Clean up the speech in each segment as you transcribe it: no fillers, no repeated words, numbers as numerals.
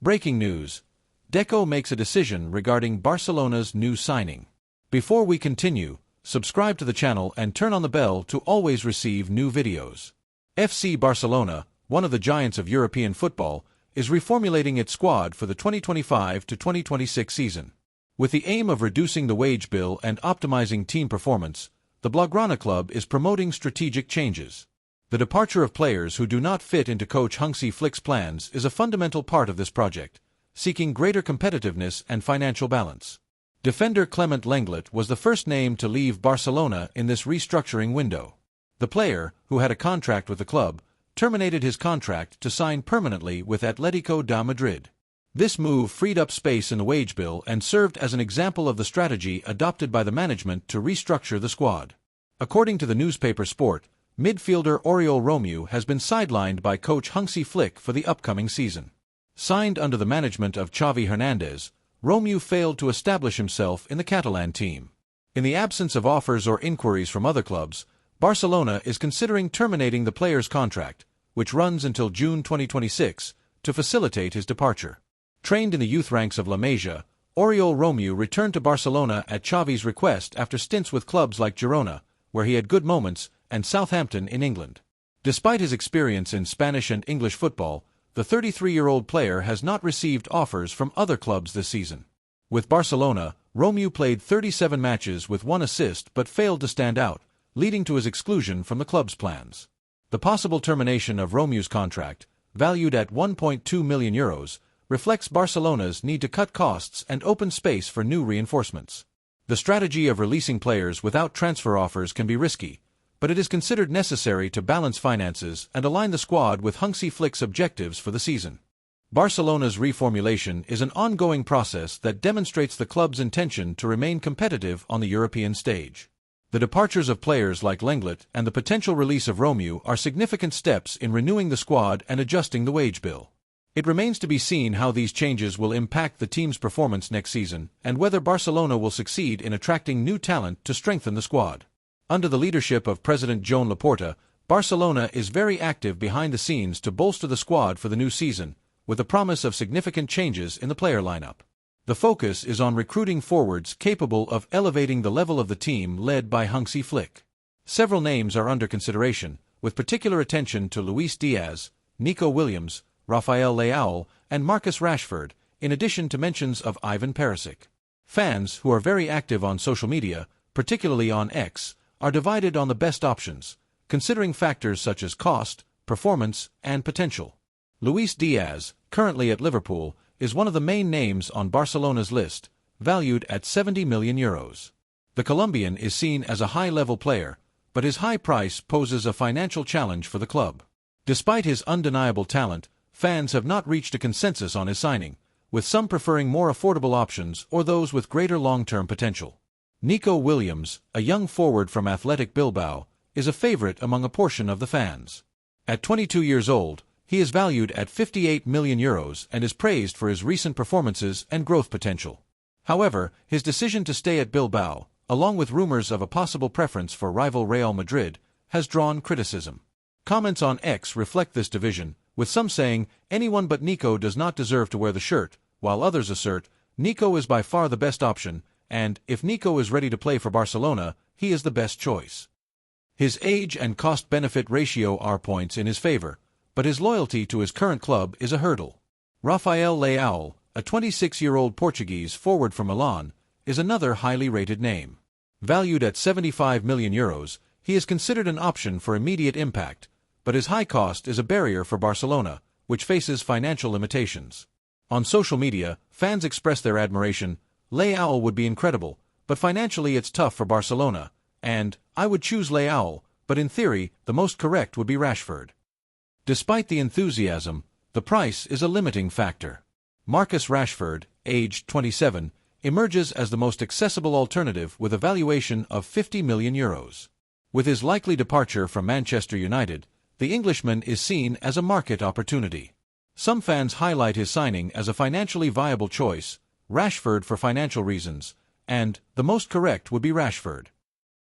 Breaking news. Deco makes a decision regarding Barcelona's new signing. Before we continue, subscribe to the channel and turn on the bell to always receive new videos. FC Barcelona, one of the giants of European football, is reformulating its squad for the 2025 to 2026 season. With the aim of reducing the wage bill and optimizing team performance, the Blaugrana club is promoting strategic changes. The departure of players who do not fit into coach Hansi Flick's plans is a fundamental part of this project, seeking greater competitiveness and financial balance. Defender Clement Lenglet was the first name to leave Barcelona in this restructuring window. The player, who had a contract with the club, terminated his contract to sign permanently with Atletico de Madrid. This move freed up space in the wage bill and served as an example of the strategy adopted by the management to restructure the squad. According to the newspaper Sport, midfielder Oriol Romeu has been sidelined by coach Hansi Flick for the upcoming season. Signed under the management of Xavi Hernandez, Romeu failed to establish himself in the Catalan team. In the absence of offers or inquiries from other clubs, Barcelona is considering terminating the player's contract, which runs until June 2026, to facilitate his departure. Trained in the youth ranks of La Masia, Oriol Romeu returned to Barcelona at Xavi's request after stints with clubs like Girona, where he had good moments, and Southampton in England. Despite his experience in Spanish and English football, the 33-year-old player has not received offers from other clubs this season. With Barcelona, Romeu played 37 matches with 1 assist but failed to stand out, leading to his exclusion from the club's plans. The possible termination of Romeu's contract, valued at €1.2 million, reflects Barcelona's need to cut costs and open space for new reinforcements. The strategy of releasing players without transfer offers can be risky, but it is considered necessary to balance finances and align the squad with Hansi Flick's objectives for the season. Barcelona's reformulation is an ongoing process that demonstrates the club's intention to remain competitive on the European stage. The departures of players like Lenglet and the potential release of Romeu are significant steps in renewing the squad and adjusting the wage bill. It remains to be seen how these changes will impact the team's performance next season and whether Barcelona will succeed in attracting new talent to strengthen the squad. Under the leadership of President Joan Laporta, Barcelona is very active behind the scenes to bolster the squad for the new season, with the promise of significant changes in the player lineup. The focus is on recruiting forwards capable of elevating the level of the team led by Hansi Flick. Several names are under consideration, with particular attention to Luis Diaz, Nico Williams, Rafael Leão, and Marcus Rashford, in addition to mentions of Ivan Perisic. Fans, who are very active on social media, particularly on X, are divided on the best options, considering factors such as cost, performance, and potential. Luis Diaz, currently at Liverpool, is one of the main names on Barcelona's list, valued at €70 million. The Colombian is seen as a high-level player, but his high price poses a financial challenge for the club. Despite his undeniable talent, fans have not reached a consensus on his signing, with some preferring more affordable options or those with greater long-term potential. Nico Williams, a young forward from Athletic Bilbao, is a favorite among a portion of the fans. At 22 years old, he is valued at €58 million and is praised for his recent performances and growth potential. However, his decision to stay at Bilbao, along with rumors of a possible preference for rival Real Madrid, has drawn criticism. Comments on X reflect this division, with some saying, anyone but Nico does not deserve to wear the shirt, while others assert, Nico is by far the best option, and, if Nico is ready to play for Barcelona, he is the best choice. His age and cost-benefit ratio are points in his favor, but his loyalty to his current club is a hurdle. Rafael Leão, a 26-year-old Portuguese forward from Milan, is another highly rated name. Valued at €75 million, he is considered an option for immediate impact, but his high cost is a barrier for Barcelona, which faces financial limitations. On social media, fans express their admiration. Leão would be incredible, but financially it's tough for Barcelona, and I would choose Leão, but in theory, the most correct would be Rashford. Despite the enthusiasm, the price is a limiting factor. Marcus Rashford, aged 27, emerges as the most accessible alternative with a valuation of €50 million. With his likely departure from Manchester United, the Englishman is seen as a market opportunity. Some fans highlight his signing as a financially viable choice, Rashford for financial reasons, and the most correct would be Rashford.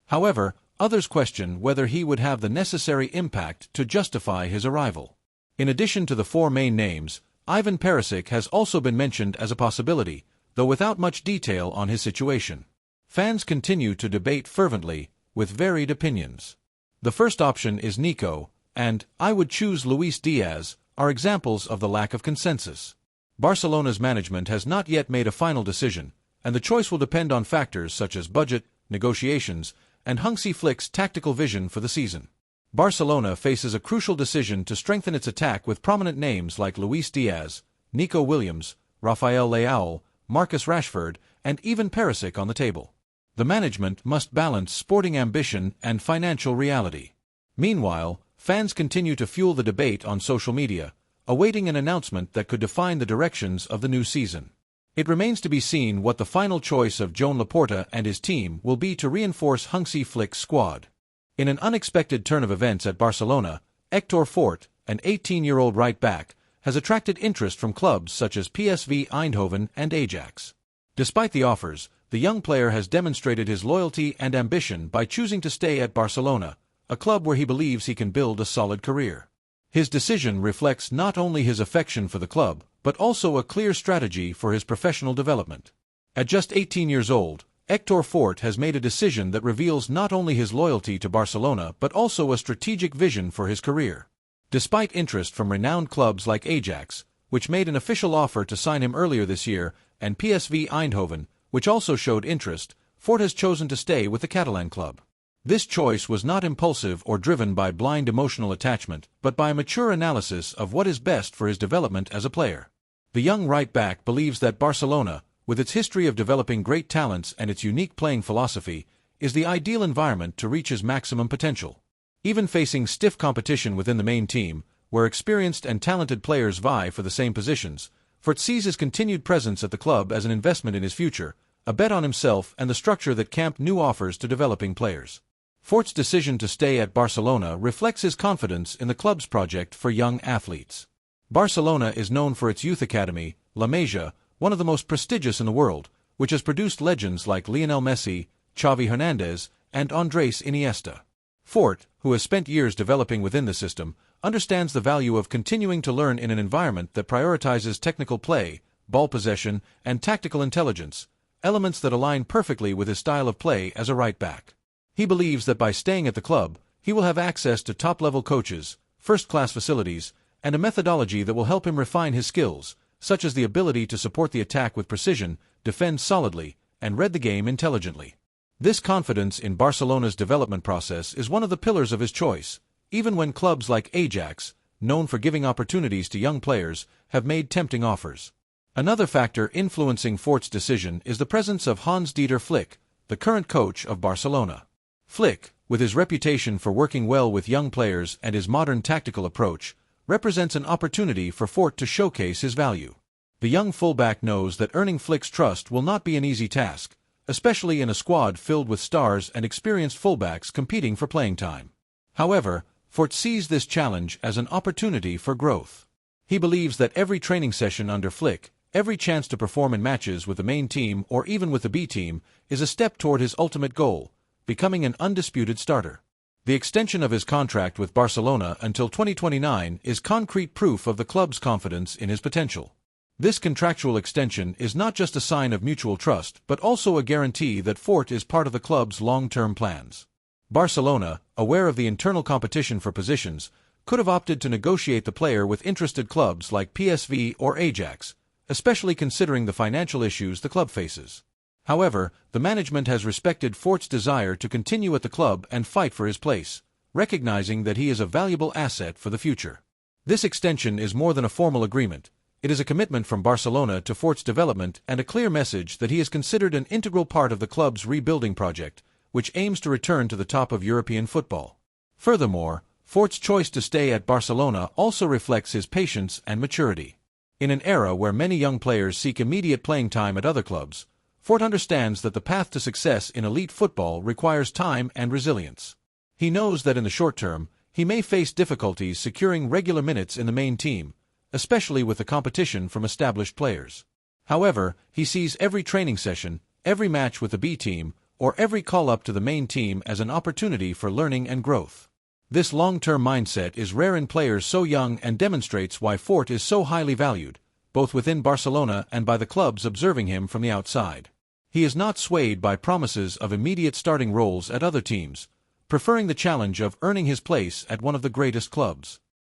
However, others question whether he would have the necessary impact to justify his arrival. In addition to the four main names, Ivan Perisic has also been mentioned as a possibility, though without much detail on his situation. Fans continue to debate fervently, with varied opinions. The first option is Nico, and I would choose Luis Diaz, are examples of the lack of consensus. Barcelona's management has not yet made a final decision, and the choice will depend on factors such as budget, negotiations, and Hansi Flick's tactical vision for the season. Barcelona faces a crucial decision to strengthen its attack with prominent names like Luis Diaz, Nico Williams, Rafael Leão, Marcus Rashford, and even Perisic on the table. The management must balance sporting ambition and financial reality. Meanwhile, fans continue to fuel the debate on social media, awaiting an announcement that could define the directions of the new season. It remains to be seen what the final choice of Joan Laporta and his team will be to reinforce Hansi Flick's squad. In an unexpected turn of events at Barcelona, Hector Fort, an 18-year-old right-back, has attracted interest from clubs such as PSV Eindhoven and Ajax. Despite the offers, the young player has demonstrated his loyalty and ambition by choosing to stay at Barcelona, a club where he believes he can build a solid career. His decision reflects not only his affection for the club, but also a clear strategy for his professional development. At just 18 years old, Hector Fort has made a decision that reveals not only his loyalty to Barcelona but also a strategic vision for his career. Despite interest from renowned clubs like Ajax, which made an official offer to sign him earlier this year, and PSV Eindhoven, which also showed interest, Fort has chosen to stay with the Catalan club. This choice was not impulsive or driven by blind emotional attachment, but by a mature analysis of what is best for his development as a player. The young right-back believes that Barcelona, with its history of developing great talents and its unique playing philosophy, is the ideal environment to reach his maximum potential. Even facing stiff competition within the main team, where experienced and talented players vie for the same positions, Fort sees his continued presence at the club as an investment in his future, a bet on himself and the structure that camped new offers to developing players. Fort's decision to stay at Barcelona reflects his confidence in the club's project for young athletes. Barcelona is known for its youth academy, LAMINE, one of the most prestigious in the world, which has produced legends like Lionel Messi, Xavi Hernandez, and Andrés Iniesta. Fort, who has spent years developing within the system, understands the value of continuing to learn in an environment that prioritizes technical play, ball possession, and tactical intelligence, elements that align perfectly with his style of play as a right-back. He believes that by staying at the club, he will have access to top-level coaches, first-class facilities, and a methodology that will help him refine his skills, such as the ability to support the attack with precision, defend solidly, and read the game intelligently. This confidence in Barcelona's development process is one of the pillars of his choice, even when clubs like Ajax, known for giving opportunities to young players, have made tempting offers. Another factor influencing Fort's decision is the presence of Hans-Dieter Flick, the current coach of Barcelona. Flick, with his reputation for working well with young players and his modern tactical approach, represents an opportunity for Fort to showcase his value. The young fullback knows that earning Flick's trust will not be an easy task, especially in a squad filled with stars and experienced fullbacks competing for playing time. However, Fort sees this challenge as an opportunity for growth. He believes that every training session under Flick, every chance to perform in matches with the main team or even with the B team, is a step toward his ultimate goal, becoming an undisputed starter. The extension of his contract with Barcelona until 2029 is concrete proof of the club's confidence in his potential. This contractual extension is not just a sign of mutual trust but also a guarantee that Fort is part of the club's long-term plans. Barcelona, aware of the internal competition for positions, could have opted to negotiate the player with interested clubs like PSV or Ajax, especially considering the financial issues the club faces. However, the management has respected Fort's desire to continue at the club and fight for his place, recognizing that he is a valuable asset for the future. This extension is more than a formal agreement. It is a commitment from Barcelona to Fort's development and a clear message that he is considered an integral part of the club's rebuilding project, which aims to return to the top of European football. Furthermore, Fort's choice to stay at Barcelona also reflects his patience and maturity. In an era where many young players seek immediate playing time at other clubs, Fort understands that the path to success in elite football requires time and resilience. He knows that in the short term, he may face difficulties securing regular minutes in the main team, especially with the competition from established players. However, he sees every training session, every match with the B team, or every call-up to the main team as an opportunity for learning and growth. This long-term mindset is rare in players so young and demonstrates why Fort is so highly valued, both within Barcelona and by the clubs observing him from the outside. He is not swayed by promises of immediate starting roles at other teams, preferring the challenge of earning his place at one of the greatest clubs.